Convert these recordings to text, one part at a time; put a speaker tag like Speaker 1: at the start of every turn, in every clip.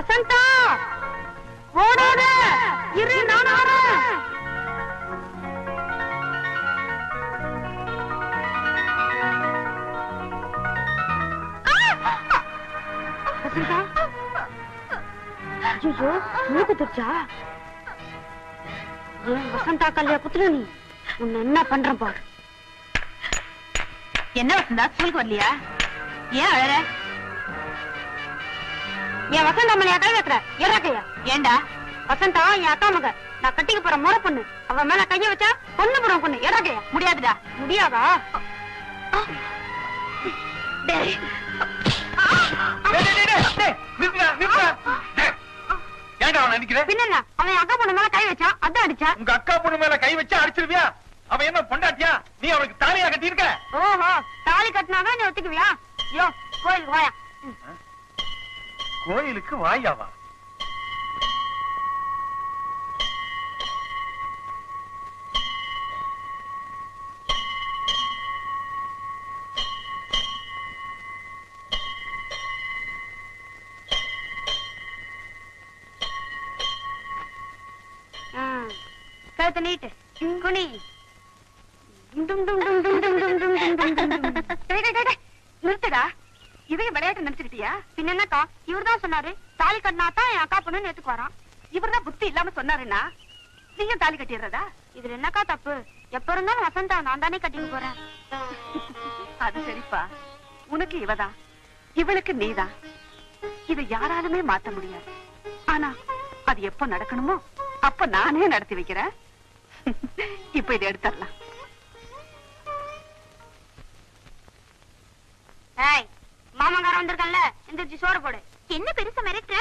Speaker 1: வசந்தா ஓடாத, இரு நான் வரேன். வசந்தா, ஐயோ மூக்குத்துச்சா? ஏன் வசந்தா கல்யா புத்துல நீ உன்னை என்ன பண்ற பாரு.
Speaker 2: என்ன வசந்தா, ஸ்கூலுக்கு வரலையா? ஏன் அழற?
Speaker 1: என் வசந்தா மேல கை வைக்கிற இறக்கையா?
Speaker 2: ஏண்டா?
Speaker 1: வசந்தா என் அக்கா மக, நான் கட்டிக்க போற முறை பொண்ணு. அவ மேல கைய வச்சா பொண்ணு போற பொண்ணு இறக்கையா?
Speaker 2: முடியாதுடா.
Speaker 1: முடியாதா? பின்ன அவன் அக்கா பொண்ணு மேல கை வச்சா அதான் அடிச்சா.
Speaker 3: உங்க அக்கா பொண்ணு மேல கை வச்சா அடிச்சிருவியா? அவன் என்ன பொண்டாட்டியா? நீ அவனுக்கு தாலியா கட்டியிருக்க?
Speaker 1: ஓஹோ, தாலி கட்டினாதான் நீ ஒத்துக்குவியா? யோ கோயிலுக்கு வாயா.
Speaker 3: கோயிலுக்கு வாயாவா?
Speaker 1: கழுத்தை நீட்டு, குனி. நிறுத்துடா. இவங்க விளையாட்டு நினைச்சுக்கிட்டியா? பின்ன என்னக்கா, இவர்தான் சொன்னாரு தாலி கட்டினாதான் என் அக்கா பொண்ணு நேத்துக்கு வரான்.
Speaker 2: இவர்தான் புத்தி இல்லாம சொன்னாருன்னா நீங்க தாலி கட்டிடுறதா?
Speaker 1: இதுல என்னக்கா தப்பு? எப்ப இருந்தாலும் வசந்தா நான் தானே கட்டிக்க போறேன்.
Speaker 2: அது சரிப்பா, உனக்கு இவதான், இவளுக்கு நீதான். இதை யாராலுமே மாத்த முடியாது. ஆனா அது எப்ப நடக்கணுமோ அப்ப நானே நடத்தி வைக்கிறேன். இப்ப இதை எடுத்துடலாம்.
Speaker 1: மாமங்கார வந்திருக்கல, எந்திரிச்சு சோறு போடு.
Speaker 2: என்ன பெருசா மிரட்டுற?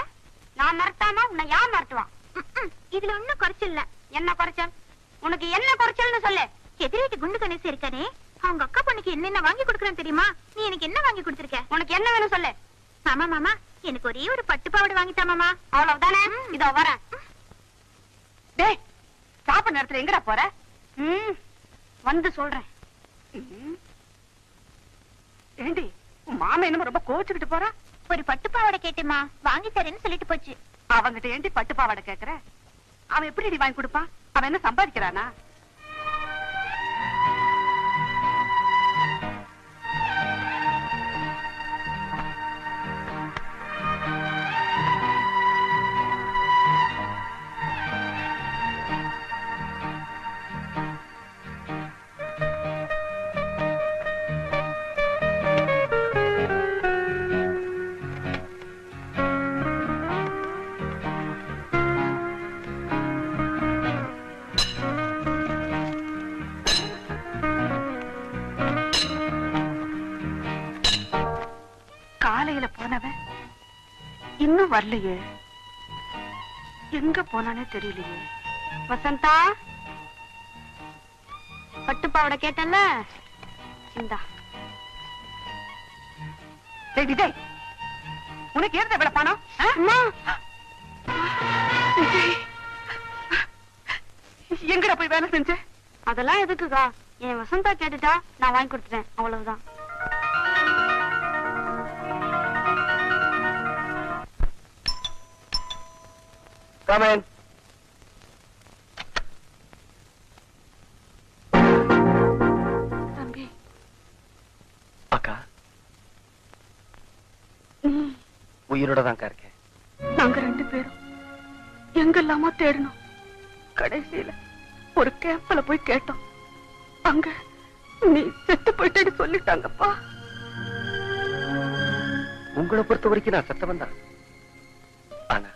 Speaker 1: நான் மிரட்டாம உன்னை யார் மிரட்டுவான்?
Speaker 2: இதுல ஒண்ணும் குறைச்சல் இல்ல.
Speaker 1: என்ன குறைச்சல்? உனக்கு என்ன குறைச்சல்னு சொல்லு.
Speaker 2: எதிரேட்டு குண்டு கணேசன் இருக்கானே, அவங்க அக்கா பொண்ணுக்கு என்னென்ன வாங்கி கொடுக்கறேன் தெரியுமா? நீ எனக்கு என்ன வாங்கி கொடுத்திருக்க?
Speaker 1: உனக்கு என்ன வேணும் சொல்லு.
Speaker 2: மாமா மாமா, எனக்கு ஒரே ஒரு பட்டு பாவாடை வாங்கிட்டா மாமா.
Speaker 1: அவ்வளவுதானே? இதோ வரேன்.
Speaker 2: டேய், சாப்பிட நேரத்துல எங்கடா போற?
Speaker 1: வந்து சொல்றேன்.
Speaker 2: ஏண்டி, உன் மாமா என்னமோ ரொம்ப கோச்சுக்கிட்டு போறா? ஒரு பட்டு பாவாடை கேட்டேமா, வாங்கி தரேன்னு சொல்லிட்டு போச்சு. அவங்கிட்ட ஏண்டி பட்டு பாவாடை கேக்குற? அவன் எப்படி வாங்கி கொடுப்பான்? அவன் என்ன சம்பாதிக்கிறானா? காலையில போனவன் இன்னும் வரலையே, எங்க போனானே தெரியலையே.
Speaker 1: வசந்தா, பட்டுப்பாவடை கேட்டல, இந்தா.
Speaker 2: டேய், உனக்கு ஏறுத எவ்வளவு பணம்? எங்கடா போய் வேலை செஞ்ச?
Speaker 1: அதெல்லாம் எதுக்குக்கா? என் வசந்தா கேட்டுட்டா நான் வாங்கி கொடுத்துட்டேன், அவ்வளவுதான்.
Speaker 3: Come in.
Speaker 2: தம்பி.
Speaker 3: அக்கா, உயிரோட தான் இருக்கேன்.
Speaker 2: நாங்க ரெண்டு பேரும் எங்கெல்லாமோ தேடணும். கடைசியில ஒரு கேம்ப்ல போய் கேட்டோம். அங்க நீ செத்து போயிட்டேன்னு சொல்லிட்டாங்கப்பா.
Speaker 3: உங்களை பொறுத்த வரைக்கும் நான் செத்தவன் தான். ஆனா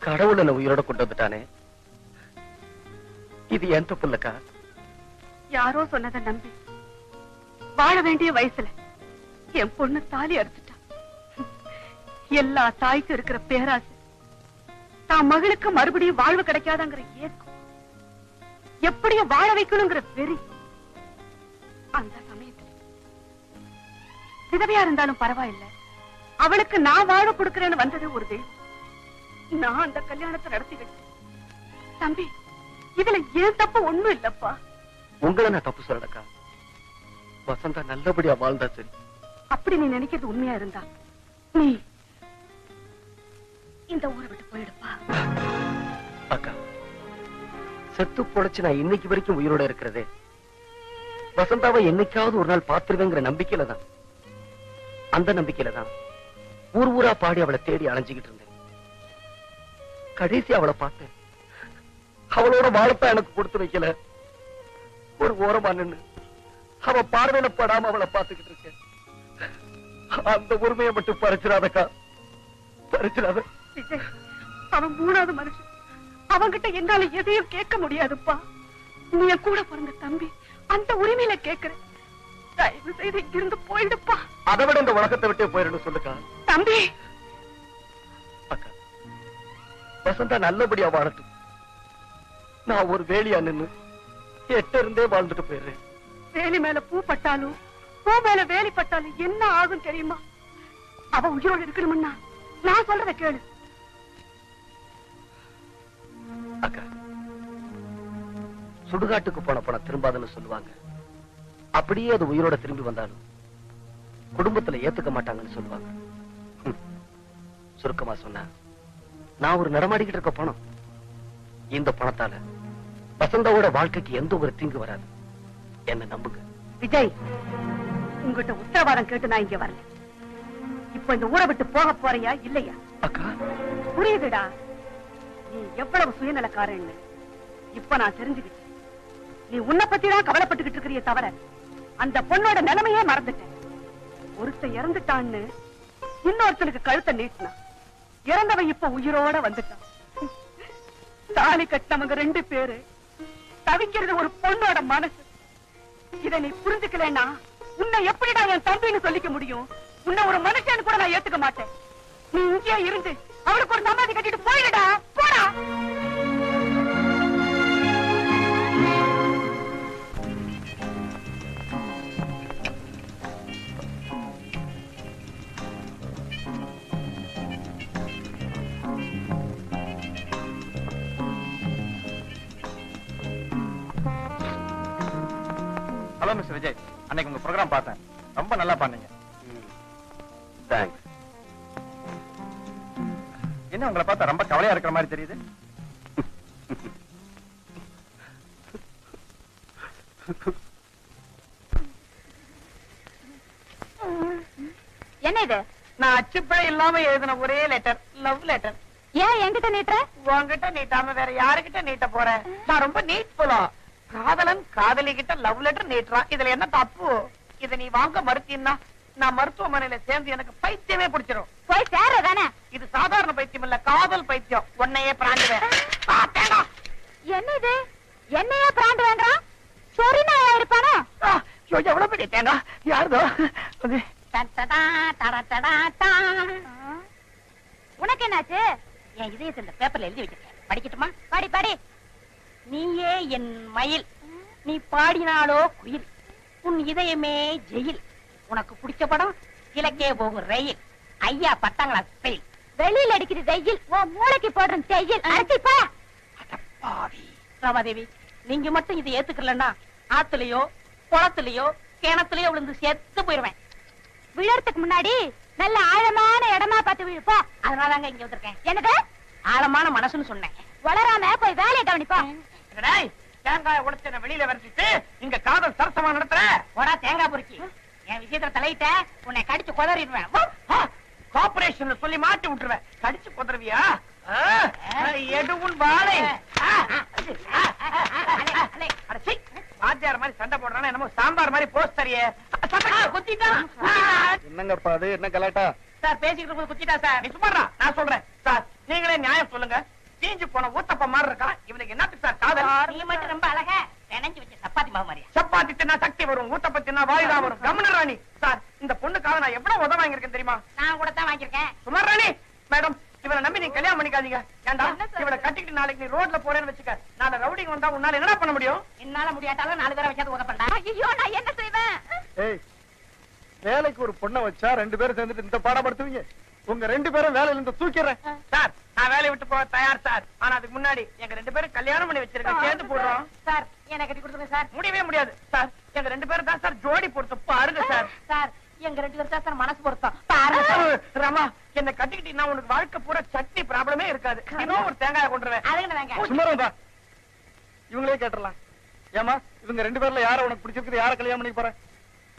Speaker 3: கடவுள் என்ன உயிரோட கொண்டு வந்துட்டானே, இது என் தப்பு இல்லக்கா.
Speaker 2: யாரோ சொன்னதை நம்பி வாழ வேண்டிய வயசுல என் பொண்ணு தாலி அறுத்துட்டா. எல்லா தாய்க்கும் இருக்கிற பேராசை, தான் மகளுக்கு மறுபடியும் வாழ்வு கிடைக்காதங்கிற ஏக்கம், எப்படியும் வாழ வைக்கணுங்கிற வெறி. அந்த சமயத்துல விதவையா இருந்தாலும் பரவாயில்லை, அவளுக்கு நான் வாழ கொடுக்கிறேன்னு வந்தது ஒரு தெய்வம். நான் அந்த கல்யாணத்தை நடத்தி வச்சேன். தம்பி, இதுல ஏன் தப்பு ஒண்ணும் இல்லப்பா.
Speaker 3: உங்களை நான் தப்பு சொல்லக்கா. வசந்தா நல்லபடியா வாழ்ந்தா சரி.
Speaker 2: அப்படி நீ நினைக்கிறது உண்மையா இருந்தா நீ இந்த ஊரை விட்டு போயிடுப்பா.
Speaker 3: அக்கா, செத்து பொழைச்சு நான் இன்னைக்கு வரைக்கும் உயிரோட இருக்கிறதே வசந்தாவை என்னைக்காவது ஒரு நாள் பார்த்துருவேங்கிற நம்பிக்கையில தான். அந்த நம்பிக்கையில தான் ஊர் ஊரா பாடி அவளை தேடி அலைஞ்சுக்கிட்டு இருந்தேன். கடைசி அவளை பார்த்தேன். அவளோட வாழத்தான் எனக்கு கொடுத்து வைக்கல. ஒரு ஓரமா நின்னு அவ பார்வையில படாம அவளை பார்த்துக்கிட்டு இருக்கேன். அந்த உரிமையை மட்டும் பறிச்சிடாதக்கா, பறிச்சிடாத.
Speaker 2: விஜய், அவன் 3வது மனுஷன். அவன்கிட்ட என்னால எதையும் கேட்க முடியாதுப்பா. நீ என் கூட பிறந்த தம்பி, அந்த உரிமையில கேக்குறேன். தயவு செய்து இங்கிருந்து போயிடுப்பா.
Speaker 3: அதை விட இந்த உலகத்தை விட்டே போயிடணும் சொல்லுக்கா.
Speaker 2: தம்பி,
Speaker 3: அக்கா, வசந்தா நல்லபடியா வாழட்டும். நான் ஒரு வேலியா நின்னு எட்ட இருந்தே வாழ்ந்துட்டு போயிடுறேன்.
Speaker 2: வேலி மேல பூ பட்டாலும் பூ மேல வேலி பட்டாலும் என்ன ஆகும் தெரியுமா? அவ உயிரோடு இருக்கணும்னா நான் சொல்றத கேளு.
Speaker 3: அக்கா, சுடுகாட்டுக்கு போன பணம் திரும்பாதுன்னு சொல்லுவாங்க. அப்படியே அது உயிரோட திரும்பி வந்தாலும் குடும்பத்துல ஏத்துக்க மாட்டாங்கன்னு சொல்லுவாங்க. சுருக்கமா சொன்னா, நான் ஒரு நடமாடிக்கிட்டு இருக்க பணம். இந்த பணத்தால வசந்தாவோட வாழ்க்கைக்கு எந்த ஒரு தீங்கு வராது. என்ன நம்புங்க.
Speaker 2: விஜய், உங்ககிட்ட உத்தரவாதம் கேட்டு நான் இங்க வரல. இப்ப இந்த ஊரை விட்டு போக போறியா இல்லையா?
Speaker 3: அக்கா,
Speaker 2: புரியுதுடா, நீ எவ்வளவு சுயநலக்காரன்னு இப்ப நான் தெரிஞ்சுக்கிட்டேன். நீ உன்னை பத்தி தான் கவலைப்பட்டுக்கிட்டு இருக்கிறிய தவிர அந்த பொண்ணோட நிலைமையே மறந்துட்டேன். ஒருத்தன் இறந்துட்டான்னு இன்னொருத்தனுக்கு கழுத்தை நீட்டினான். இறந்தவன் இப்ப உயிரோட வந்துட்டான். தாலி கட்டினவங்க 2 பேரு தவிக்கிறது ஒரு பொண்ணோட மனசு. இதை நீ புரிஞ்சுக்கலன்னா உன்னை எப்படிடா என் தம்பின்னு சொல்லிக்க முடியும்? உன்னை ஒரு மனுஷன் கூட நான் ஏத்துக்க மாட்டேன். நீ இங்கே இருந்து அவளுக்கு ஒரு சமாதி கட்டிட்டு போயிடுடா, போடா.
Speaker 4: ஹலோ மிஸ்டர் விஜய், அன்னைக்கு உங்க ப்ரோக்ராம் பார்த்தேன். ரொம்ப நல்லா பண்ணீங்க.
Speaker 3: தேங்க்ஸ்.
Speaker 4: என்ன உங்களை பார்த்தா ரொம்ப கவலையா இருக்கிற மாதிரி தெரியுது?
Speaker 1: என்ன இது?
Speaker 2: நான் அச்சுப்பே இல்லாம எழுதின ஒரே லெட்டர், லவ் லெட்டர்.
Speaker 1: ஏன் என்கிட்ட நீட்டுற?
Speaker 2: உன்கிட்ட நீட்டாம வேற யாருகிட்ட நீட்ட போறேன்? நான் ரொம்ப நீட் போலாம். காதலன் காதலி கிட்ட லவ் லெட்டர் நீட்டுறான். இதுல என்ன தப்பு? இத நீ வாங்க மறுத்தீன்னா நான் மருத்துவமனையில சேர்ந்து எனக்கு பைத்தியமே பிடிச்சிரும்.
Speaker 1: போய் சேரதானே?
Speaker 2: இது சாதாரண பைத்தியம் இல்ல, காதல் பைத்தியம். உன்னையே பிராண்டுவேன்.
Speaker 1: என்ன இது? என்னையே பிராண்ட் வேண்டாம்? சொரினா இருப்பானா?
Speaker 2: எவ்வளவு பெரிய தேங்காய் யாருதோ?
Speaker 1: உனக்கு என்னாச்சு?
Speaker 5: என் இதயத்தை இந்த பேப்பர்ல எழுதி வச்சிருக்கேன், படிக்கட்டுமா?
Speaker 1: படி படி.
Speaker 5: நீயே என் மயில், நீ பாடினாலோ குயில், உன் இதயமே ஜெயில். உனக்கு பிடிச்ச படம் கிழக்கே போகும் ரயில், ஐயா 10ஆம் கிளாஸ் ஃபெயில்.
Speaker 1: வெளியில அடிக்கிற வெயில் உன் மூளைக்கு போடுற செய்யில். அரைச்சிப்பா.
Speaker 5: ராமாதேவி, நீங்க மட்டும் இதை ஏத்துக்கலன்னா ஆத்துலயோ குளத்துலயோ கிணத்துலயோ விழுந்து செத்து போயிருவேன்.
Speaker 1: விழறதுக்கு முன்னாடி நல்ல ஆழமான இடமா பார்த்து விழுப்பா.
Speaker 5: அதனாலதாங்க இங்க வந்திருக்கேன்.
Speaker 1: என்னது?
Speaker 5: ஆழமான மனசுன்னு சொன்னேன்.
Speaker 1: வளராம போய் வேலையை கவனிப்பா.
Speaker 2: தேங்காய் உடைச்ச வெளியில வரைச்சிட்டு இங்க காதல் சரசமா நடத்துற.
Speaker 5: போடா தேங்காய் பொறுக்கி, என் விஷயத்துல தலையிட்ட உன்னை கடிச்சு கொதறிடுவேன்.
Speaker 2: கார்பரேஷன் சொல்லி மாட்டி விட்டுருவேன். கடிச்சு கொதறவியா? எடுவும் வாழை. வாத்தியார் மாதிரி சண்டை போடுறானா என்னமோ சாம்பார் மாதிரி போஸ்ட் தரியே.
Speaker 4: என்னங்கப்பா அது? என்ன கலாட்டா?
Speaker 5: சார் பேசிக்கிட்டு இருக்கும்போது குத்திட்டா சார்.
Speaker 2: நீ சும்மாடா, நான் சொல்றேன். சார் நீங்களே நியாயம் சொல்லுங்க. தீஞ்சு போன ஊத்தப்ப மாதிரி இருக்கா இவனுக்கு என்னத்துக்கு சார் காதல்?
Speaker 5: நீ மட்டும் ரொம்ப அழகா நினைஞ்சு வச்ச சப்பாத்தி மாவு மாதிரியா.
Speaker 2: சப்பாத்தி தின்னா சக்தி வரும், ஊத்தப்ப தின்னா வாயுதா வரும். கமன ராணி சார், இந்த பொண்ணுக்காக நான் எவ்வளவு உதவ வாங்கியிருக்கேன் தெரியுமா?
Speaker 5: நான் கூட தான் வாங்கியிருக்கேன்.
Speaker 2: சுமார் ராணி மேடம், இவளை நம்பி நீங்க கல்யாணம் பண்ணிக்காதீங்க. ஏண்டா இவளை கட்டிக்கிட்டு நாளைக்கு நீ ரோட்ல போறேன்னு வச்சுக்க, நாளை ரவுடிங் வந்தா உன்னால என்ன பண்ண முடியும்?
Speaker 5: என்னால முடியாட்டாலும் 4 பேரை வச்சாது உதப்பண்டா.
Speaker 1: ஐயோ, நான் என்ன செய்வேன்?
Speaker 4: ஏய், வேலைக்கு ஒரு பொண்ணை வச்சா 2 பேரும் சேர்ந்துட்டு இந்த பாடப்படுத்துவீங்க. உங்க 2 பேரும் வேலையில இருந்து தூக்கிறேன்.
Speaker 2: சார் நான் வேலையை விட்டு போக தயார் சார். ஆனா அதுக்கு முன்னாடி எங்க 2 பேரும் கல்யாணம் பண்ணி வச்சிருக்கேன், சேர்ந்து போடுறோம்.
Speaker 5: சார் என்ன கட்டி கொடுத்துருங்க சார்.
Speaker 2: முடியவே முடியாது சார். எங்க 2 பேரும் தான் சார் ஜோடி பொருத்தம் பாருங்க சார்.
Speaker 5: சார் எங்க 2 பேரும் தான் சார் மனசு பொருத்தம் பாருங்க சார்.
Speaker 2: ரமா
Speaker 3: என்ன கட்டிக்கிட்டீங்கன்னா உனக்கு வாழ்க்கை பூரா சட்னி ப்ராப்ளமே இருக்காது. இன்னும் ஒரு தேங்காய் கொண்டுருவேன்.
Speaker 5: அதுக்கு வேங்க
Speaker 4: சும்மா இருந்தா இவங்களே கேட்டுறலாம். ஏமா இவங்க 2 பேர்ல யார உனக்கு பிடிச்சிருக்கு, யார கல்யாணம் பண்ணி போற?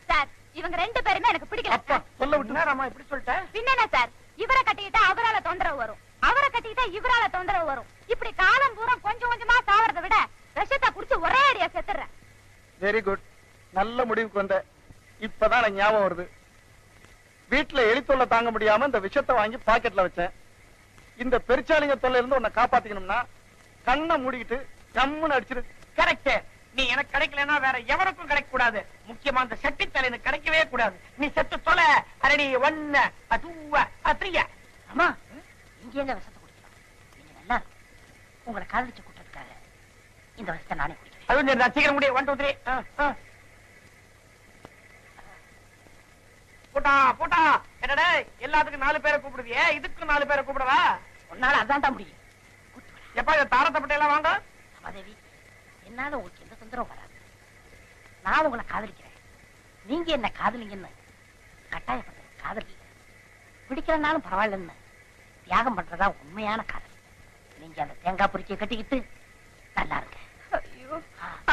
Speaker 1: சார் இவங்க 2 பேருமே எனக்கு பிடிக்கல.
Speaker 4: அப்பா சொல்ல விட்டு
Speaker 3: என்னம்மா இப்படி சொல்லிட்டேன்?
Speaker 1: பின்ன சார், இவரை கட்டிக்கிட்டா அவரால தொந்தரவு வரும், அவரை கட்டிக்கிட்டா இவரால தொந்தரவு வரும். இப்படி காலம் பூரா கொஞ்சம் கொஞ்சமா சாவறதை விட விஷத்தை குடிச்சு ஒரே அடியா செத்துறேன்.
Speaker 4: வெரி குட், நல்ல முடிவுக்கு வந்த. இப்பதான் எனக்கு ஞாபகம் வருது. வீட்டுல எலி தொல்லை தாங்க முடியாம இந்த விஷத்தை வாங்கி பாக்கெட்ல வச்சேன். இந்த பெருச்சாளிங்க தொல்லை இருந்து உன்னை காப்பாத்திக்கணும்னா கண்ணை மூடிக்கிட்டு கம்முன்னு அடிச்சிரு.
Speaker 3: கரெக்ட். நீ எனக்கு கிடைக்கலன்னா வேற எவருக்கும் கிடைக்க கூடாது. முக்கியமா அந்த செட்டி தலைக்கு கிடைக்கவே கூடாது. நீ செத்து தொலை. அரடி 1 2 3.
Speaker 5: அம்மா இங்க எங்க விஷத்தை குடிக்கலாம்? நீங்க நல்லா இருக்கு. உங்களை காதலிச்சு கூட்டத்துக்காக இந்த விஷத்தை நானே குடிக்கிறேன்.
Speaker 3: அதுவும் சரி, சீக்கிரம் முடியும். 1 2 3. போட்டா போட்டா. என்னடா எல்லாத்துக்கும் 4 பேரை கூப்பிடுவியே, இதுக்கு 4 பேரை கூப்பிடவா?
Speaker 5: உன்னால அதான் முடியும்.
Speaker 3: எப்ப இந்த தாரத்தப்பட்ட எல்லாம் வாங்க.
Speaker 5: சமாதேவி, என்னால உங்களுக்கு எந்த தொந்தரவும் வராது. நான் உங்களை காதலிக்கிறேன், நீங்க என்ன காதலிங்கன்னு கட்டாயப்படுறது காதல் இல்லை. பிடிக்கிறனாலும் பரவாயில்லன்னு தியாகம் பண்றதா உண்மையான காதல். நீங்க அந்த தேங்காய் பொறிக்கையை கட்டிக்கிட்டு நல்லா இருங்க.
Speaker 1: ஐயோ,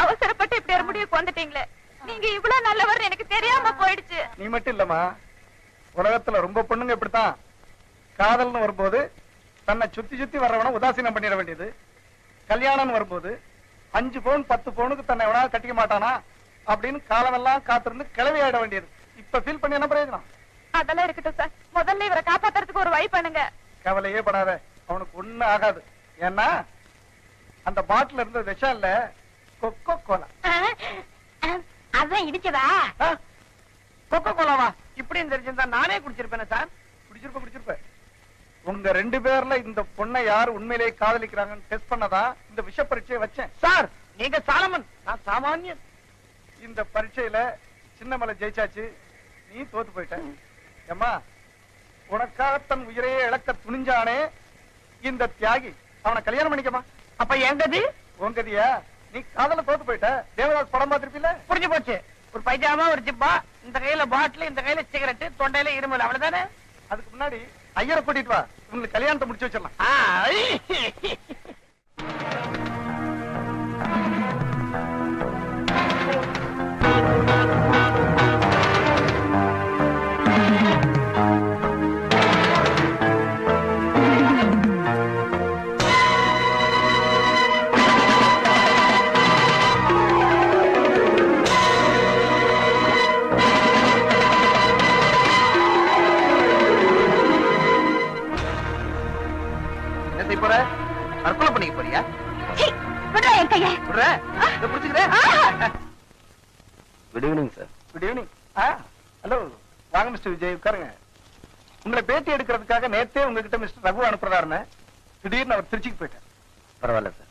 Speaker 1: அவசரப்பட்டு இப்படி ஒரு முடிவுக்கு வந்துட்டீங்களே. நீங்க இவ்வளவு நல்லவர் எனக்கு தெரியாம போயிடுச்சு.
Speaker 4: நீ மட்டும் இல்லம்மா, உலகத்துல ரொம்ப பொண்ணுங்க இப்படித்தான். காதல்னு வரும்போது தன்னை சுத்தி சுத்தி வர்றவன உதாசீனம் பண்ணிட வேண்டியது. கல்யாணம் வரும்போது 5 பவுன் 10 பவுனுக்கு தன்னை எவனாவது கட்டிக்க மாட்டானா அப்படின்னு காலமெல்லாம் காத்திருந்து கிளவி ஆயிட வேண்டியது. இப்ப ஃபீல் பண்ணி என்ன பிரயோஜனம்?
Speaker 1: அதெல்லாம் இருக்கட்டும் சார், முதல்ல இவரை காப்பாத்துறதுக்கு ஒரு வழி பண்ணுங்க.
Speaker 4: கவலையே படாத, அவனுக்கு ஒண்ணும் ஆகாது. ஏன்னா அந்த பாட்டில் இருந்த விஷம் இல்ல, கொக்கோ கோலா.
Speaker 5: அதான் இடிச்சதா?
Speaker 3: கொக்கோ கோலாவா? இப்படின்னு தெரிஞ்சிருந்தா நானே குடிச்சிருப்பேன் சார்.
Speaker 4: குடிச்சிருப்ப. உங்க 2 பேர்ல இந்த பொண்ணை யார் உண்மையிலேயே காதலிக்கிறாங்கன்னு டெஸ்ட் பண்ணதா இந்த விஷ பரீட்சையை வச்சேன்.
Speaker 3: சார் நீங்க சாலமன், நான் சாமானியன்.
Speaker 4: இந்த பரீட்சையில சின்னமலை ஜெயிச்சாச்சு, நீ தோத்து போயிட்ட. ஏம்மா, உனக்காக தன் உயிரையே இழக்க துணிஞ்சானே இந்த தியாகி, அவனை கல்யாணம் பண்ணிக்கமா.
Speaker 3: அப்ப எங்கது
Speaker 4: உங்கதியா? நீ காதல தோத்து போயிட்ட. தேவதாஸ் படம் பார்த்திருப்பீல?
Speaker 3: புரிஞ்சு போச்சு. ஒரு பைஜாமா, ஒரு ஜிப்பா, இந்த கையில பாட்டில், இந்த கையில சிகரெட், தொண்டையில இருமல், அவ்வளவுதானே?
Speaker 4: அதுக்கு முன்னாடி ஐயரை கூட்டிட்டு வா, உங்களுக்கு கல்யாணத்தை முடிச்சு வச்சிடலாம்.
Speaker 3: தற்கொலை பண்ணிக்க போறியா?
Speaker 1: என் கைய
Speaker 3: good evening sir.
Speaker 4: Good evening. Hello, வாங்க மிஸ்டர் விஜய், உட்காருங்க. உங்களை பேட்டி எடுக்கிறதுக்காக நேத்தே உங்ககிட்ட மிஸ்டர் ரகு அனுப்புறாருன்னு திடீர்னு அவர் திருச்சிக்கு போயிட்டார்.
Speaker 3: பரவாயில்ல சார்,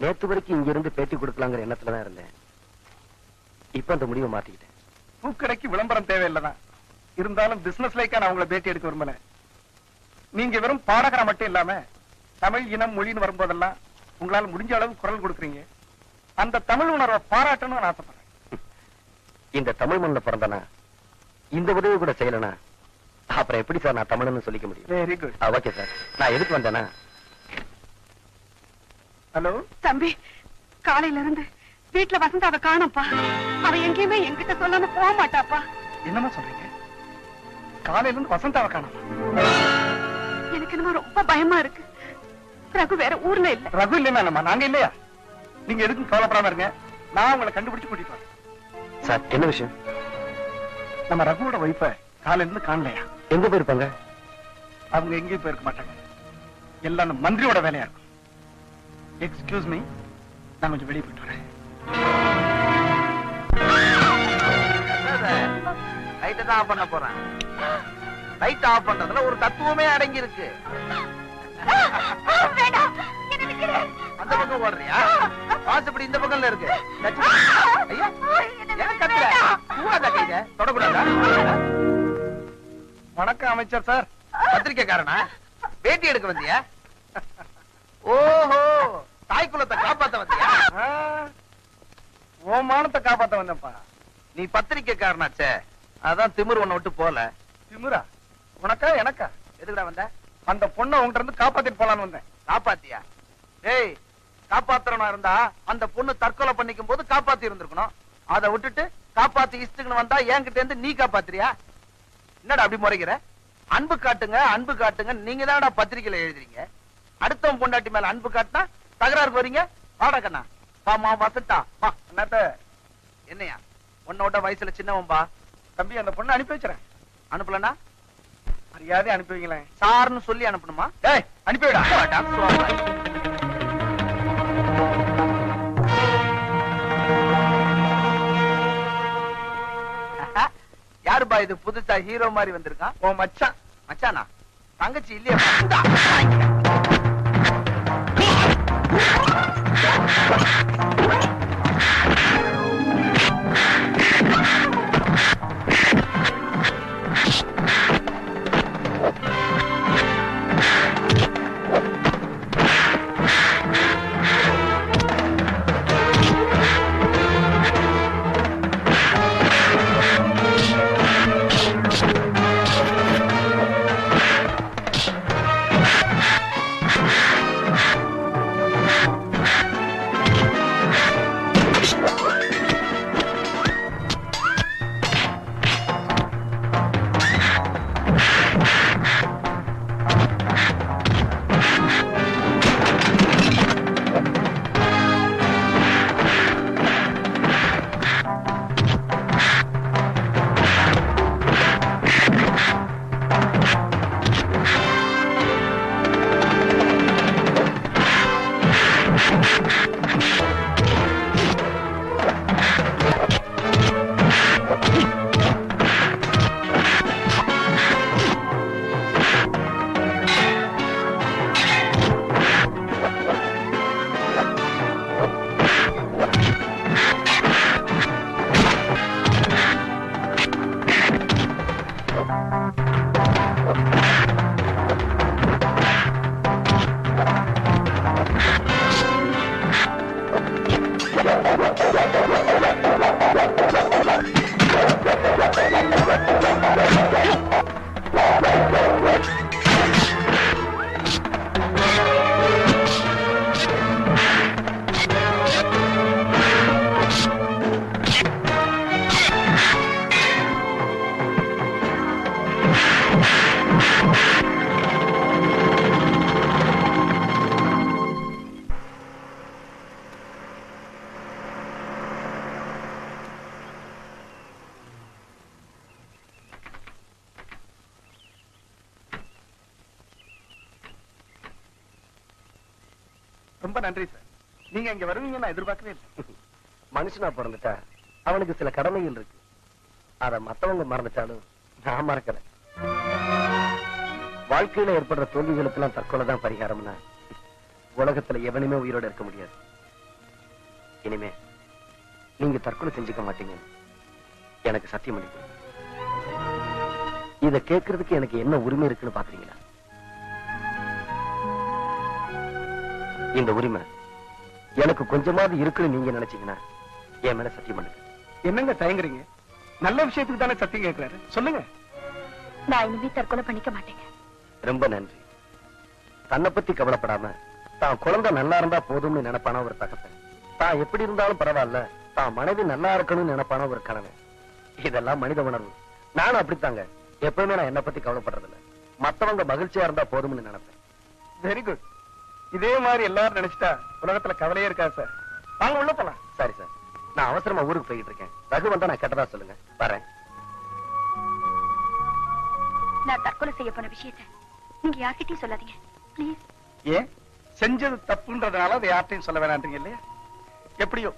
Speaker 3: நேத்து வரைக்கும் இங்க இருந்து பேட்டி கொடுக்கலாங்கிற எண்ணத்துலதான் இருந்தேன். இப்ப அந்த முடிவை மாத்திக்கிட்டேன்.
Speaker 4: பூக்கடைக்கு விளம்பரம் தேவையில்லைதான், இருந்தாலும் பிசினஸ் லைக்கா நான் உங்களை பேட்டி எடுக்க விரும்பல. நீங்க வெறும் பாடகரா மட்டும் இல்லாம தமிழ் இனம் மொழின்னு வரும்போதெல்லாம் உங்களால முடிஞ்ச அளவு குரல் கொடுக்குறீங்க. அந்த தமிழ் உணர்வை பாராட்டணும்னு ஆசைப்படுறேன்.
Speaker 3: இந்த தமிழ் மண்ணில் பிறந்தனா இந்த உதவி கூட செய்யலனா அப்புறம் எப்படி சார் நான் தமிழ்னு சொல்லிக்க முடியும்?
Speaker 4: Very good.
Speaker 3: ஓகே சார், நான் எதுக்கு வந்தேனா?
Speaker 4: ஹலோ
Speaker 2: தம்பி, காலையில இருந்து வீட்டுல வசந்தாவை காணோம்ப்பா. அவ எங்கேயுமே என்கிட்ட சொல்லாம போக மாட்டாப்பா.
Speaker 4: என்னமா சொல்றீங்க? காலையில இருந்து வசந்தாவை காணோம்?
Speaker 2: எனக்கு என்னமோ ரொம்ப பயமா இருக்கு. ரகு வேற ஊர்ல இல்ல.
Speaker 4: ரகு இல்லைன்னா நாங்க இல்லையா? நீங்க எதுக்கும் கவலைப்படாம இருங்க, நான் உங்களை கண்டுபிடிச்சு கூட்டிட்டு வரேன்.
Speaker 3: சார் என்ன விஷயம்?
Speaker 4: நம்ம ரகுவோட வைஃப காலையில இருந்து காணலையா?
Speaker 3: எங்க போயிருப்பாங்க?
Speaker 4: அவங்க எங்கேயும் போயிருக்க மாட்டாங்க, எல்லாம் நம்ம மந்திரியோட வேலையா இருக்கும். எக்ஸ்கியூஸ் மீ, நான் கொஞ்சம் வெளியே போயிட்டு வரேன்.
Speaker 3: லைட்டை தான் ஆஃப் பண்ண போறேன். லைட் ஆஃப் பண்றதுல ஒரு தத்துவமே அடங்கி இருக்கு. அந்த பக்கம் ஓடுறியா? வாசப்படி இந்த பக்கம்ல இருக்கு. ஐயா ஏன் கத்துற? கூடாதா கையில தொடக்கூடாதா?
Speaker 4: வணக்கம் அமைச்சர் சார்.
Speaker 3: பத்திரிக்கைக்காரனா? பேட்டி எடுக்க வந்தியா? ஓஹோ, தாய் குலத்தை காப்பாத்த வந்தியா?
Speaker 4: ஓ மானத்தை காப்பாத்த வந்தப்பா.
Speaker 3: நீ பத்திரிக்கைக்காரனாச்சே, அதான் திமிர் ஒண்ணு விட்டு போல.
Speaker 4: திமிரா? உனக்கா எனக்கா? எதுக்குடா வந்த? அந்த பொண்ணை உங்ககிட்ட இருந்து காப்பாத்திட்டு போலான்னு வந்தேன். காப்பாத்தியா? ஏய், காப்பாத்துறனா இருந்தா அந்த பொண்ணு தற்கொலை பண்ணிக்கும் போது காப்பாத்தி இருந்திருக்கணும். அதை விட்டுட்டு காப்பாத்தி இஷ்டத்துக்கு வந்தா என்கிட்ட இருந்து நீ காப்பாத்துறியா? என்னடா அப்படி முறைக்கிற? அன்பு காட்டுங்க, அன்பு காட்டுங்க. நீங்க தான்டா பத்திரிக்கையில எழுதுறீங்க. அடுத்தவன் பொண்டாட்டி மேல அன்பு காட்டினா தகராறுக்கு வரீங்க. வாடா கண்ணா, வாமா வசட்டா வா. என்னத்த என்னையா உன்னோட வயசுல சின்னவன்பா. தம்பி, அந்த பொண்ணை அனுப்பி வச்சுறேன். அனுப்பலன்னா மரியாதை அனுப்பி வைங்களேன். சார்னு சொல்லி அனுப்பணுமா? ஏய், அனுப்பிவிடா. யாருப்பா இது புதுசா ஹீரோ மாதிரி வந்திருக்கான்? ஓ மச்சான். மச்சானா? தங்கச்சி இல்லையா? ரொம்ப நன்றி சார். நீங்க இங்க வருவீங்க நான் எதிர்பார்க்கவே இல்லை.
Speaker 3: மனுஷனா பிறந்துட்டா அவனுக்கு சில கடமைகள் இருக்கு. அத மத்தவங்க மறந்துட்டாலும் நான் மறக்கிறேன். வாழ்க்கையில ஏற்படுற தோல்விகளுக்கு எல்லாம் தற்கொலை தான் பரிகாரம்னா உலகத்துல எவனுமே உயிரோட இருக்க முடியாது. இனிமே நீங்க தற்கொலை செஞ்சுக்க மாட்டீங்க, எனக்கு சத்தியம் பண்ணி கொடுங்க. இத கேட்கறதுக்கு எனக்கு என்ன உரிமை இருக்குன்னு பாக்குறீங்களா? இந்த உரிமை எனக்கு கொஞ்சமாவது இருக்குன்னு நீங்க நினைச்சீங்கன்னா என் மேல சத்தியம் பண்ணுங்க.
Speaker 4: என்னங்க தயங்குறீங்க? நல்ல விஷயத்துக்கு தானே சத்தியம் கேட்கிறாரு, சொல்லுங்க.
Speaker 1: நான் இனிமே தற்கொலை பண்ணிக்க மாட்டேங்க.
Speaker 3: ரொம்ப நன்றி. தன்னை பத்தி கவலைப்படாம தான் குழந்தை நல்லா இருந்தா போதும்னு நினைப்பான ஒரு தகப்பன், தான் எப்படி இருந்தாலும் பரவாயில்ல தான் மனைவி நல்லா இருக்கணும்னு நினைப்பான ஒரு கணவன். இதெல்லாம் மனித உணர்வு. நானும் அப்படித்தாங்க. எப்பவுமே நான் என்னை பத்தி கவலைப்படுறதில்ல. மத்தவங்க மகிழ்ச்சியா இருந்தா போதும்னு நினைப்பேன்.
Speaker 4: Very good. இதே மாதிரி எல்லாரும் நினைச்சிட்டா உலகத்துல கவலையே இருக்கா சார். வாங்க உள்ள போலாம்.
Speaker 3: சரி சார், நான் அவசரமா ஊருக்கு போயிட்டு இருக்கேன். ரகு வந்தா நான் கேட்டதா சொல்லுங்க. வரேன்.
Speaker 1: நான் தற்கொலை செய்ய போன விஷயத்தை நீங்க யார்கிட்டயும் சொல்லாதீங்க ப்ளீஸ்.
Speaker 4: ஏன்? செஞ்சது தப்புன்றதுனால அதை யார்ட்டையும் சொல்ல வேணான்றீங்க இல்லையா? எப்படியோ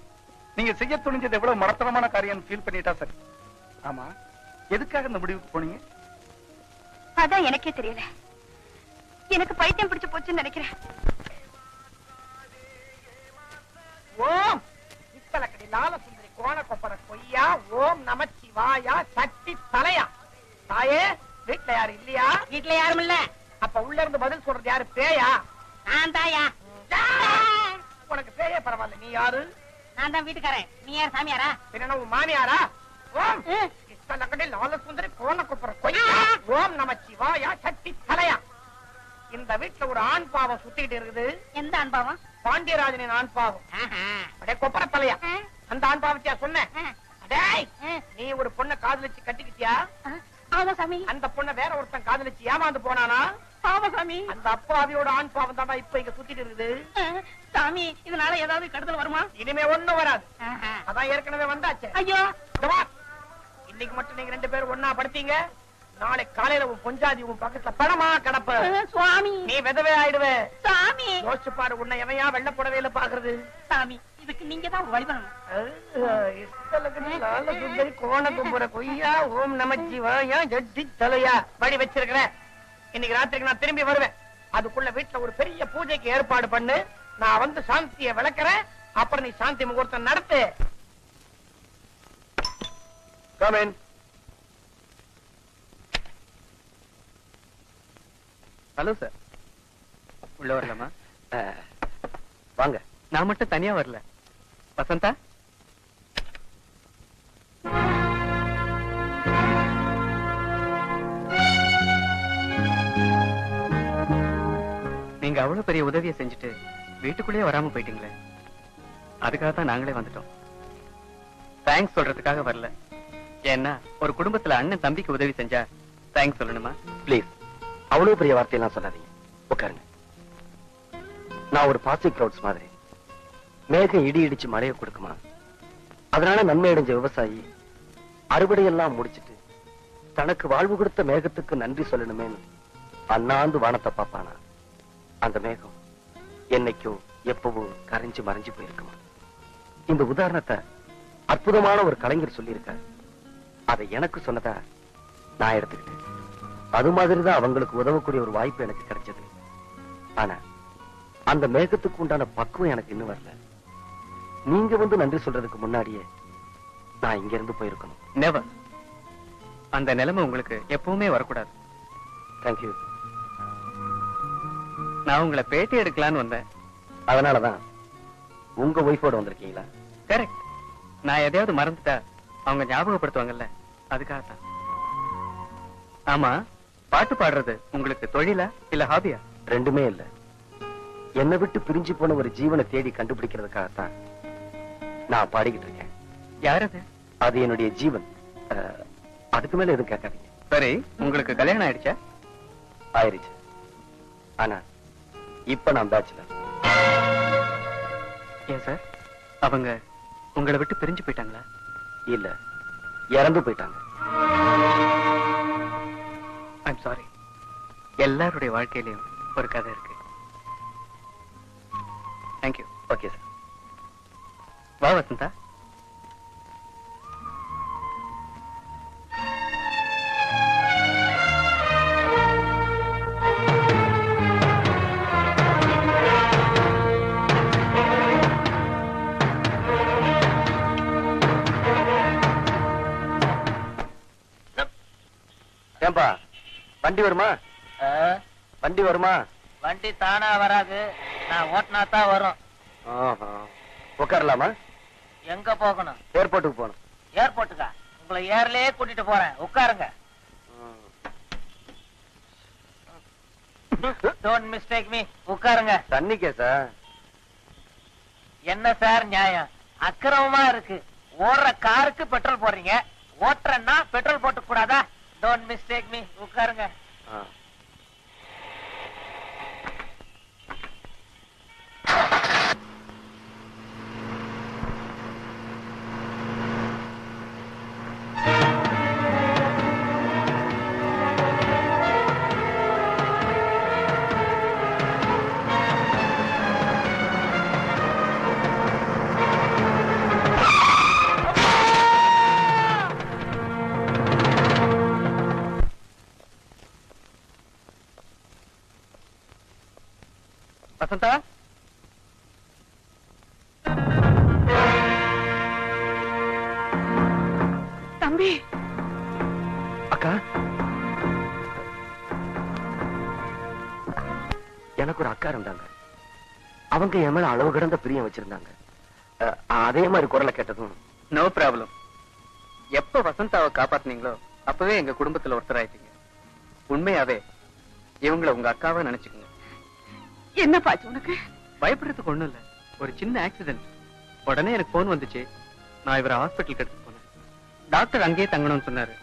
Speaker 4: நீங்க செய்ய துணிஞ்சது எவ்வளவு மரத்தனமான காரியம் ஃபீல் பண்ணிட்டா சார். ஆமா, எதுக்காக இந்த முடிவுக்கு போனீங்க?
Speaker 1: அதான் எனக்கே தெரியல. எனக்கு பைத்தியம் பிடிச்சு போச்சுன்னு நினைக்கிறேன்.
Speaker 5: ஓம் இத்தலக்கடி லால சுந்தரி கோண கொப்பர கொய்யா ஓம் நமச்சிவாயா சக்தி தலையா. தாயே, வீட்டுல யாரு இல்லையா? வீட்டுல யாரும் இல்ல. அப்ப உள்ள இருந்து பதில் சொல்றது யாரு? பேயா? நான் தாயா. உனக்கு பேயே பரவாயில்ல. நீ யாரு? நான் தான் வீட்டுக்காரன். நீ யார்? சாமியாரா? என்ன உன் மாமியாரா? ஓம்
Speaker 6: தலகடி லால சுந்தரி கோண குப்புற கொய்யா ஓம் நமச்சிவாயா சக்தி தலையா. இந்த வீட்டுல ஒரு ஆண் பாவம் சுத்திட்டு இருக்குது.
Speaker 1: எந்த அனுபவம்?
Speaker 6: பாண்டியராஜனின் ஆண் பாவம். அடே கொப்பர தலையா, அந்த ஆண் பாவத்தையா சொன்னேன்? அடேய், நீ ஒரு பொண்ணை காதலிச்சு கட்டிக்கிட்டியா?
Speaker 1: ஆமா சாமி.
Speaker 6: அந்த பொண்ணை வேற ஒருத்தன் காதலிச்சு ஏமாந்து போனானா?
Speaker 1: ஆமா சாமி.
Speaker 6: அந்த அப்பாவியோட ஆண் பாவம் தாண்டா இப்ப இங்க சுத்திட்டு இருக்குது.
Speaker 1: சாமி, இதனால ஏதாவது கெடுதல் வருமா?
Speaker 6: இனிமே ஒண்ணும் வராது. அதான் ஏற்கனவே வந்தாச்சு.
Speaker 1: ஐயோ,
Speaker 6: இன்னைக்கு மட்டும் நீங்க 2 பேரும் ஒன்னா படுத்தீங்க. நாளை காலையில உன் பொஞ்சாதி உன் பக்கத்துல பணமா கிடப்ப.
Speaker 1: சுவாமி,
Speaker 6: நீ விதவே ஆயிடுவே.
Speaker 1: சாமி,
Speaker 6: யோசிச்சு பாரு, உன்னை எவையா வெள்ள புடவையில பாக்குறது.
Speaker 1: சாமி, இதுக்கு நீங்க தான் வழி பண்ணணும்.
Speaker 6: கோண கும்புற கொய்யா ஓம் நமச்சிவாயா ஜட்டி தலையா வழி வச்சிருக்கிற. இன்னைக்கு ராத்திரிக்கு நான் திரும்பி வருவேன். அதுக்குள்ள வீட்டுல ஒரு பெரிய பூஜைக்கு ஏற்பாடு பண்ணு. நான் வந்து சாந்தியை விளக்குறேன். அப்புறம் நீ சாந்தி முகூர்த்தம் நடத்து.
Speaker 3: Come in.
Speaker 7: ஹலோ சார், உள்ள வரலாமா?
Speaker 3: வாங்க.
Speaker 7: நான் மட்டும் தனியா வரல. வசந்தா, நீங்க அவ்வளவு பெரிய உதவியை செஞ்சுட்டு வீட்டுக்குள்ளேயே வராம போயிட்டீங்களே, அதுக்காக தான் நாங்களே வந்துட்டோம். தேங்க்ஸ் சொல்றதுக்காக வரல. ஏன்னா ஒரு குடும்பத்துல அண்ணன் தம்பிக்கு உதவி செஞ்சா தேங்க்ஸ் சொல்லணுமா?
Speaker 3: ப்ளீஸ், அவ்வளவு பெரிய வார்த்தையெல்லாம் சொல்லாதீங்க. உட்காருங்க. நான் ஒரு பாசிட்டிவ் கிளவுட்ஸ் மாதிரி. மேகம் இடி இடிச்சு மழையை கொடுக்குமா? அதனால நன்மை அடைஞ்ச விவசாயி அறுவடையெல்லாம் முடிச்சிட்டு தனக்கு வாழ்வு கொடுத்த மேகத்துக்கு நன்றி சொல்லணுமேன்னு அண்ணாந்து வானத்தை பாப்பானா? அந்த மேகம் என்னைக்கோ எப்பவோ கரைஞ்சு மறைஞ்சு போயிருக்குமா? இந்த உதாரணத்தை அற்புதமான ஒரு கலைஞர் சொல்லியிருக்காரு. அதை எனக்கு சொன்னதா நான் எடுத்துக்கிட்டேன். அது மாதிரிதான் அவங்களுக்கு உதவக்கூடிய ஒரு வாய்ப்பு எனக்கு கிடைச்சது. ஆனா அந்த மேகத்துக்கு உண்டான பக்குவம் எனக்கு இன்னும் வரல. நீங்க வந்து நன்றி சொல்றதுக்கு முன்னாடியே நான் இங்க இருந்து போயிருக்கணும்.
Speaker 7: நெவர். அந்த நிலைமை உங்களுக்கு எப்பவுமே வரக்கூடாது.
Speaker 3: தேங்க்யூ.
Speaker 7: நான் உங்களை பேட்டி எடுக்கலான்னு வந்தேன்.
Speaker 3: அதனாலதான் உங்க ஒய்ஃபோட வந்திருக்கீங்களா?
Speaker 7: கரெக்ட். நான் எதையாவது மறந்துட்டா அவங்க ஞாபகப்படுத்துவாங்கல்ல, அதுக்காகத்தான். ஆமா, பாட்டு பாடுறது உங்களுக்கு தொழிலா இல்ல ஹாபியா?
Speaker 3: ரெண்டுமே இல்ல. என்னை விட்டு பிரிஞ்சு போன ஒரு ஜீவனை தேடி கண்டுபிடிக்கிறதுக்காகத்தான் நான் பாடிக்கிட்டு இருக்கேன்.
Speaker 7: யார் அது?
Speaker 3: அது என்னுடைய ஜீவன். அதுக்கு மேல எதுவும் கேட்காதீங்க.
Speaker 7: சரி, உங்களுக்கு கல்யாணம் ஆயிடுச்சா?
Speaker 3: ஆயிருச்சு. ஆனா இப்ப நான் பேச்சுலர்.
Speaker 7: ஏன் சார், அவங்க உங்களை விட்டு பிரிஞ்சு போயிட்டாங்களா?
Speaker 3: இல்ல, இறந்து போயிட்டாங்க.
Speaker 7: I'm sorry. எல்லாருடைய வாழ்க்கையிலயும் ஒரு கதை இருக்கு. தேங்க்யூ.
Speaker 3: Okay sir.
Speaker 7: வா வசந்தா.
Speaker 3: ஏன்பா, வண்டி வருமா? வண்டி வருமா?
Speaker 6: வண்டி தானா வராது, நான் ஓட்டினா தான் வரும்.
Speaker 3: உட்காரலாமா?
Speaker 6: எங்க போகணும்?
Speaker 3: ஏர்போர்ட்டுக்கு போகணும்.
Speaker 6: ஏர்போர்ட்டுக்கா? உங்களை ஏர்லயே கூட்டிட்டு போறேன், உட்காருங்க. டோன்ட் மிஸ்டேக் மீ, உட்காருங்க.
Speaker 3: தண்ணிக்கே சார்.
Speaker 6: என்ன சார் நியாயம்? அக்கிரமமா இருக்கு. ஓடுற காருக்கு பெட்ரோல் போடுறீங்க, ஓட்டுறன்னா பெட்ரோல் போட்டு கூடாதா? டோன்ட் மிஸ்டேக் மீ, உட்காருங்க.
Speaker 7: வசந்தா,
Speaker 2: தம்பி.
Speaker 3: அக்கா, எனக்கு ஒரு அக்கா இருந்தாங்க. அவங்க என் மேல அளவு கடந்த பிரியம் வச்சிருந்தாங்க. அதே மாதிரி குரலை கேட்டதும்
Speaker 7: நோ ப்ராப்ளம். எப்ப வசந்தாவை காப்பாத்துனீங்களோ அப்பவே எங்க குடும்பத்துல ஒருத்தர் ஆயிட்டீங்க. உண்மையாவே இவங்களை உங்க அக்காவா நினைச்சுக்கோங்க.
Speaker 2: என்ன பாச்சு உனக்கு?
Speaker 7: பயப்படுறதுக்கு ஒண்ணும் இல்ல, ஒரு சின்ன ஆக்சிடென்ட். உடனே எனக்கு போன் வந்துச்சு. நான் இவரை ஹாஸ்பிட்டலுக்கு எடுத்து போனேன். டாக்டர் அங்கேயே தங்கணும்னு சொன்னாரு.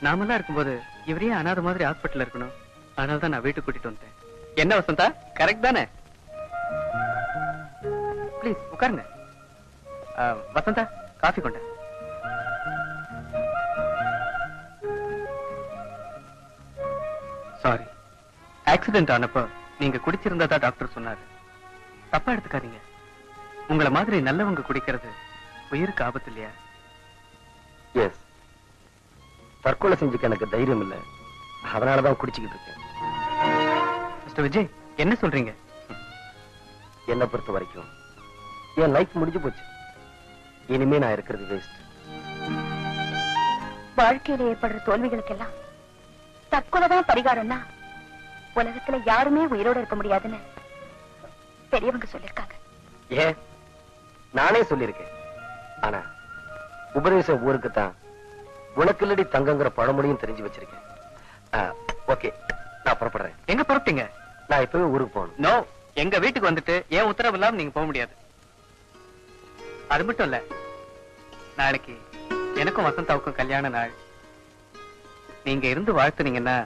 Speaker 7: நாமெல்லாம் இருக்கும்போது இவரே அனாதை மாதிரி ஹாஸ்பிட்டல் இருக்கணும். அதனாலதான் நான் வீட்டுக்கு கூட்டிட்டு வந்துட்டேன். என்ன வசந்தா, கரெக்ட் தானே? ப்ளீஸ் உட்காருங்க. வசந்தா, காஃபி கொண்ட. சாரி, ஆக்சிடென்ட் ஆனப்போ நீங்க குடிச்சிருந்ததா டாக்டர் சொன்னாரு. தப்பா எடுத்துக்காதீங்க. உங்களை மாதிரி நல்லவங்க குடிக்கிறது உயிருக்கு ஆபத்து இல்லையா?
Speaker 3: எஸ், தற்கொலை செஞ்சுக்க எனக்கு தைரியம் இல்ல, அதனாலதான் குடிச்சுக்கிட்டு இருக்கேன்.
Speaker 7: மிஸ்டர் விஜய், என்ன சொல்றீங்க?
Speaker 3: என்னை பொறுத்த வரைக்கும் என் லைஃப் முடிஞ்சு போச்சு. இனிமே நான் இருக்கிறது வேஸ்ட்.
Speaker 1: வாழ்க்கையில ஏற்படுற தோல்விகளுக்கெல்லாம் தற்கொலைதான் பரிகாரம்னா உலகத்துல யாருமே உயிரோட இருக்க முடியாதுன்னு பெரியவங்க சொல்லிருக்காங்க.
Speaker 3: ஏன், நானே சொல்லியிருக்கேன். ஆனா உபதேசம் ஊருக்குத்தான், உனக்கு இல்லடி தங்கங்கிற பழமொழியும் தெரிஞ்சு வச்சிருக்கேன். ஓகே, நான் புறப்படுறேன்.
Speaker 7: எங்க புறப்பட்டீங்க?
Speaker 3: நான் இப்பவே ஊருக்கு போகணும்.
Speaker 7: நோ, எங்க வீட்டுக்கு வந்துட்டு ஏன் உத்தரவு இல்லாம நீங்க போக முடியாது. அது மட்டும் இல்ல, நாளைக்கு எனக்கும் வசந்தாவுக்கும் கல்யாண நாள். நீங்க இருந்து வாழ்த்துனீங்கன்னா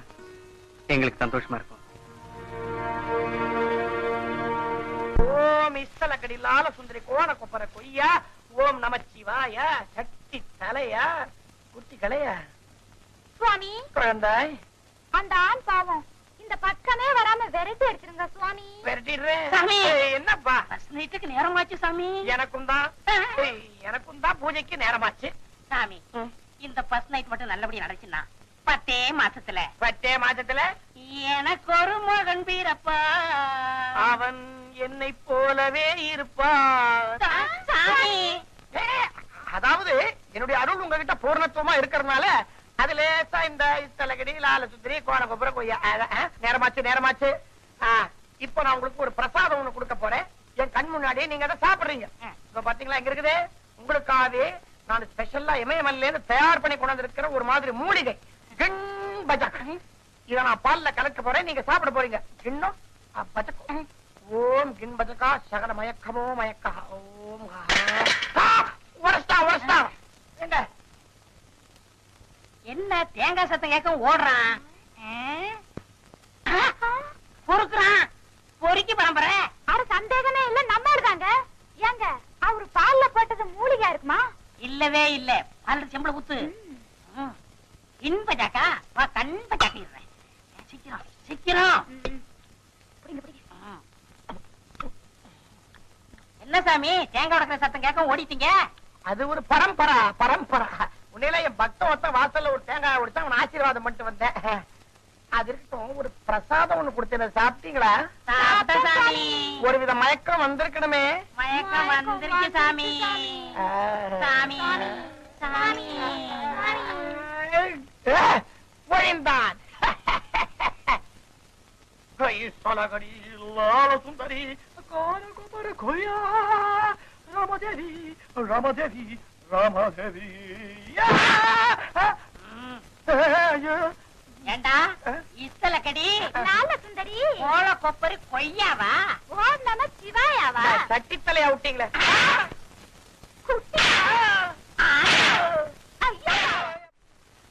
Speaker 7: எங்களுக்கு சந்தோஷமா இருக்கும்.
Speaker 6: ஓம் இஸ்ஸலகடி லால சுந்தரி கோண கொப்பர கொய்யா. ஓம் நமச்சிவாய. சக்தி தலையா, குட்டி கலையா.
Speaker 1: சுவாமி,
Speaker 6: குழந்தாய்,
Speaker 1: அந்த ஆண் பாவம் இந்த பக்கமே வராம விரட்டி எடுத்துருங்க சுவாமி.
Speaker 6: விரட்டிடுறேன்.
Speaker 5: சாமி.
Speaker 6: என்னப்பா?
Speaker 5: ஃபர்ஸ்ட் நைட்டுக்கு நேரமாச்சு சாமி.
Speaker 6: எனக்கும் தான் பூஜைக்கு நேரமாச்சு.
Speaker 5: சாமி, இந்த ஃபர்ஸ்ட் நைட் மட்டும் நல்லபடியா நடந்துச்சுன்னா 10 மாசத்துல
Speaker 6: 10 மாசத்துல
Speaker 5: எனக்கு ஒரு மகன் பிறப்பா.
Speaker 6: அவன் என்னை போலவே இருப்பான்.
Speaker 5: சாமி,
Speaker 6: அதாவது என்னுடைய அருள் உங்ககிட்ட பூர்ணத்துவமா இருக்கிறதுனால அதுல இந்த இத்தலகடி லால சுந்தரி கோண கொப்பர கொய்யா. நேரமாச்சு. இப்ப நான் உங்களுக்கு ஒரு பிரசாதம் ஒண்ணு கொடுக்க போறேன். என் கண் முன்னாடி நீங்க அதை சாப்பிடுறீங்க. இப்ப பாத்தீங்களா, இங்க இருக்குது. உங்களுக்காகவே நான் ஸ்பெஷலா இமயமல்ல இருந்து தயார் பண்ணி கொண்டு வந்திருக்கிற ஒரு மாதிரி மூலிகை கிண் பஜக். இத நான் பால்ல கலக்க போறேன், நீங்க சாப்பிட போறீங்க. கிண்ணம் பஜக். ஓம் கிண் பஜகா சகல மயக்கமோ மயக்கா. ஓம் உரஸ்டா எங்க
Speaker 5: என்ன தேங்காய் சத்தம் கேட்க ஓடுறான்? பொறுக்குறான். பொறுக்கி பரம்பரை.
Speaker 1: அது சந்தேகமே இல்ல, நம்ம இருக்காங்க. ஏங்க, அவரு பால்ல போட்டது மூலிகா இருக்குமா?
Speaker 5: இல்லவே இல்ல. பால் செம்பள ஊத்து. இன்பஜாக்கா வா, கண்ப ஜாக்கிடுறேன். சீக்கிரம். என்ன சாமி, தேங்காய் உடைக்கிற சத்தம் கேட்க ஓடிட்டீங்க?
Speaker 6: அது ஒரு பரம்பரா. உன்னையில என் பக்தன் ஒருத்தன் வாசல்ல ஒரு தேங்காய் உடைச்சு அவன் ஆசீர்வாதம் பண்ணிட்டு வந்தேன். அது இருக்கட்டும், ஒரு பிரசாதம் ஒண்ணு கொடுத்தேன், சாப்பிட்டீங்களா?
Speaker 5: சாப்பிட்ட சாமி.
Speaker 6: ஒரு வித மயக்கம் வந்திருக்கணுமே.
Speaker 5: மயக்கம் வந்துருச்சு சாமி. சாமி சாமி
Speaker 6: ஒழிந்தான். சொல்லகடி லால சுந்தரி கோண கொப்பர கொய்யா. ராமதேவி
Speaker 5: ஏண்டா இத்தலக்கடி
Speaker 1: லால சுந்தரி
Speaker 5: கோல கொப்பரி கொய்யாவா?
Speaker 1: ஓம் நம சிவாயாவா?
Speaker 6: சட்டித்தலையா விட்டீங்களே.
Speaker 1: குட்டி